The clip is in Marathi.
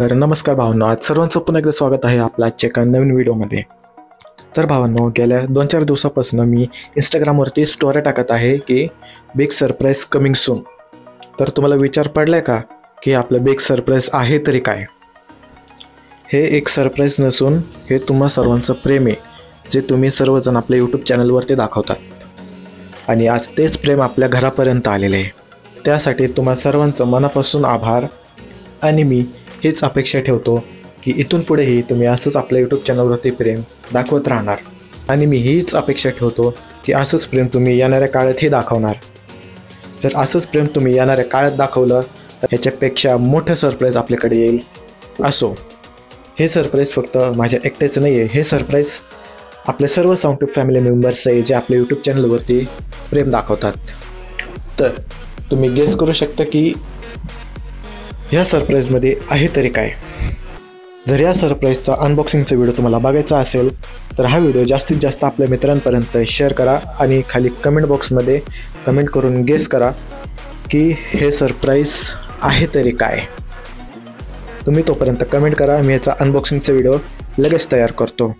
तर नमस्कार भावांनो, आज सर्वांचं पुन्हा एकदा स्वागत आहे आपल्या आजच्या एका नवीन व्हिडिओमध्ये. तर भावांनो, गेल्या 2-4 दिवसापासून मी इंस्टाग्रामवरती स्टोऱ्या टाकत आहे की बिग सरप्राईज कमिंग सून. तर तुम्हाला विचार पडलाय का की आपलं बिग सरप्राईज आहे तरी काय? हे एक सरप्राईज नसून हे तुम्हा सर्वांचं प्रेम आहे, जे तुम्ही सर्वजण आपल्या यूट्यूब चॅनलवरती दाखवतात. आणि आज तेच प्रेम आपल्या घरापर्यंत आलेलं आहे. त्यासाठी तुम्हा सर्वांचं मनापासून आभार. आणि मी हीच अपेक्षा ठेवतो की इथून पुढेही तुम्ही असंच आपल्या यूट्यूब चॅनलवरती प्रेम दाखवत राहणार. आणि मी हीच अपेक्षा ठेवतो की असंच प्रेम तुम्ही येणाऱ्या काळातही दाखवणार. जर असंच प्रेम तुम्ही येणाऱ्या काळात दाखवलं तर ह्याच्यापेक्षा मोठं सरप्राईज आपल्याकडे येईल. असो, हे सरप्राईज फक्त माझ्या एकट्याचं नाही आहे. हे सरप्राईज आपले सर्व साऊंड फॅमिली मेंबर्स आहे, जे आपल्या यूट्यूब चॅनलवरती प्रेम दाखवतात. तर तुम्ही गेस करू शकता की ह्या सरप्राईजमध्ये आहे तरी काय. जर या सरप्राईजचा अनबॉक्सिंगचा व्हिडिओ तुम्हाला बघायचा असेल तर हा व्हिडिओ जास्तीत जास्त आपल्या मित्रांपर्यंत शेअर करा आणि खाली कमेंट बॉक्समध्ये कमेंट करून गेस करा की हे सरप्राईज आहे तरी काय. तुम्ही तोपर्यंत कमेंट करा, मी ह्याचा अनबॉक्सिंगचा व्हिडिओ लगेच तयार करतो.